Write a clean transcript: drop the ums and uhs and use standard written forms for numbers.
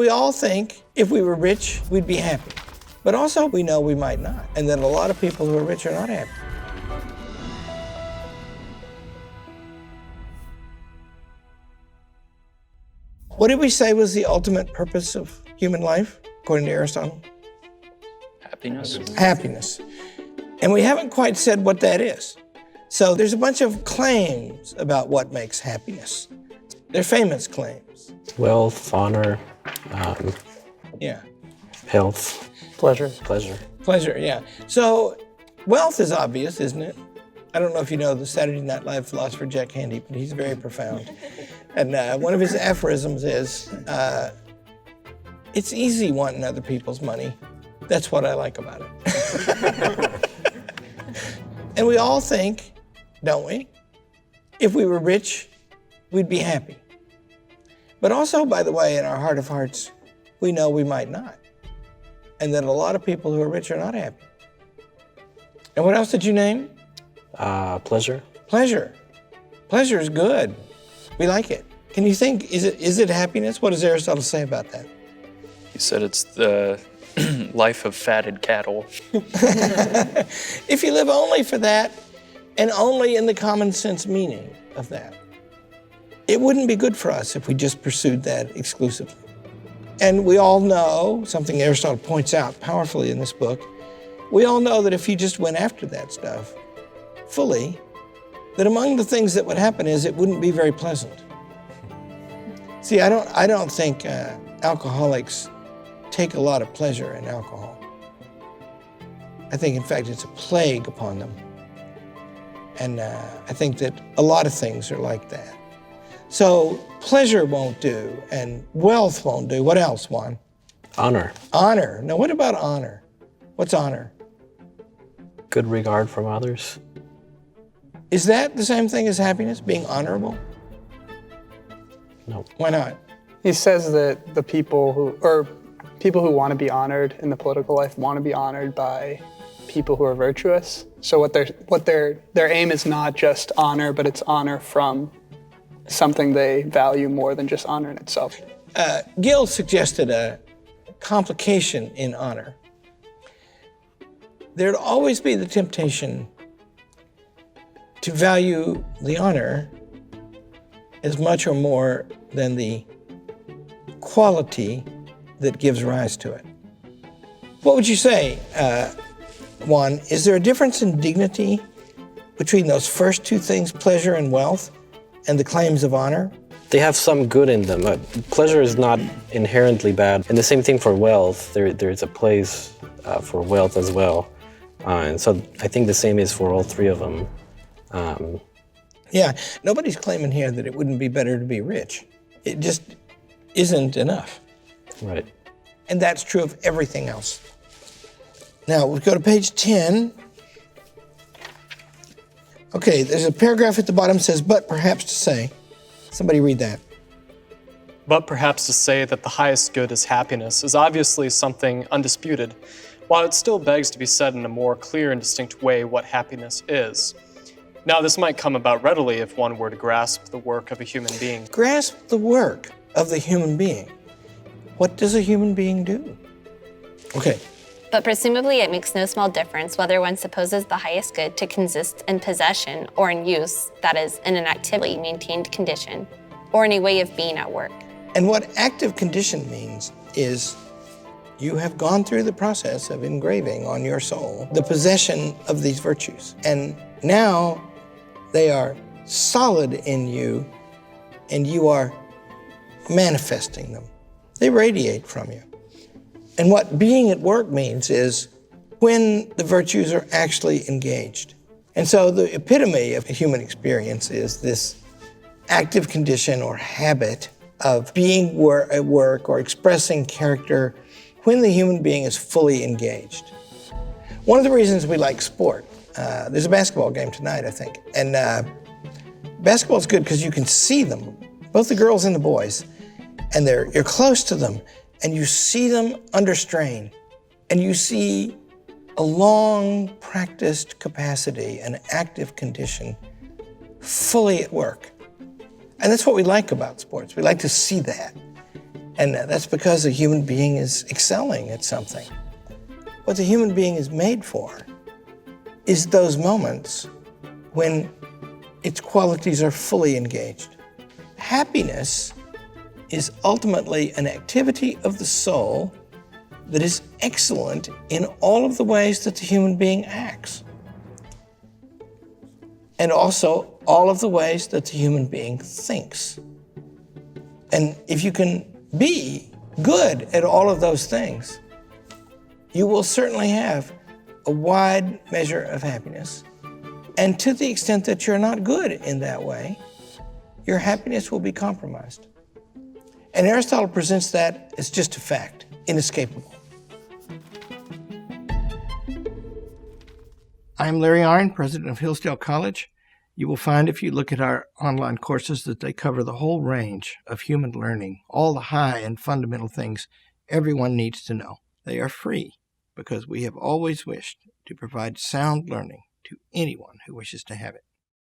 We all think if we were rich, we'd be happy. But also we know we might not, and that a lot of people who are rich are not happy. What did we say was the ultimate purpose of human life, according to Aristotle? Happiness. Happiness. And we haven't quite said what that is. So there's a bunch of claims about what makes happiness. They're famous claims. Wealth, honor, Yeah. health, Pleasure. Pleasure, yeah. So wealth is obvious, isn't it? I don't know if you know the Saturday Night Live philosopher Jack Handy, but he's very profound. And one of his aphorisms is, it's easy wanting other people's money. That's what I like about it. And we all think, don't we? If we were rich, we'd be happy. But also, by the way, in our heart of hearts, we know we might not. And that a lot of people who are rich are not happy. And what else did you name? Pleasure. Pleasure. Pleasure is good. We like it. Can you think, is it happiness? What does Aristotle say about that? He said it's the life of fatted cattle. If you live only for that, and only in the common sense meaning of that, it wouldn't be good for us if we just pursued that exclusively. And we all know, something Aristotle points out powerfully in this book, we all know that if you just went after that stuff fully, that among the things that would happen is it wouldn't be very pleasant. See, I don't think alcoholics take a lot of pleasure in alcohol. I think, in fact, it's a plague upon them. And I think that a lot of things are like that. So pleasure won't do, and wealth won't do. What else, Juan? Honor. Honor. Now, what about honor? What's honor? Good regard from others. Is that the same thing as happiness, being honorable? No. Why not? He says that the people who want to be honored in the political life want to be honored by people who are virtuous. So what their aim is not just honor, but it's honor from something they value more than just honor in itself. Gill suggested a complication in honor. There'd always be the temptation to value the honor as much or more than the quality that gives rise to it. What would you say, Juan? Is there a difference in dignity between those first two things, pleasure and wealth, and the claims of honor? They have some good in them. Pleasure is not inherently bad. And the same thing for wealth. There's a place for wealth as well. And so I think the same is for all three of them. Yeah, nobody's claiming here that it wouldn't be better to be rich. It just isn't enough. Right. And that's true of everything else. Now, we go to page 10. Okay, there's a paragraph at the bottom that says, but perhaps to say. Somebody read that. But perhaps to say that the highest good is happiness is obviously something undisputed, while it still begs to be said in a more clear and distinct way what happiness is. Now, this might come about readily if one were to grasp the work of a human being. Grasp the work of the human being. What does a human being do? Okay. But presumably it makes no small difference whether one supposes the highest good to consist in possession or in use, that is, in an actively maintained condition, or in a way of being at work. And what active condition means is you have gone through the process of engraving on your soul the possession of these virtues. And now they are solid in you, and you are manifesting them. They radiate from you. And what being at work means is when the virtues are actually engaged. And so the epitome of a human experience is this active condition or habit of being at work or expressing character when the human being is fully engaged. One of the reasons we like sport, there's a basketball game tonight, I think, and basketball's good because you can see them, both the girls and the boys, and you're close to them, and you see them under strain, and you see a long practiced capacity, an active condition, fully at work. And that's what we like about sports. We like to see that. And that's because a human being is excelling at something. What the human being is made for is those moments when its qualities are fully engaged. Happiness is ultimately an activity of the soul that is excellent in all of the ways that the human being acts, and also all of the ways that the human being thinks. And if you can be good at all of those things, you will certainly have a wide measure of happiness. And to the extent that you're not good in that way, your happiness will be compromised. And Aristotle presents that as just a fact, inescapable. I'm Larry Arnn, president of Hillsdale College. You will find if you look at our online courses that they cover the whole range of human learning, all the high and fundamental things everyone needs to know. They are free because we have always wished to provide sound learning to anyone who wishes to have it.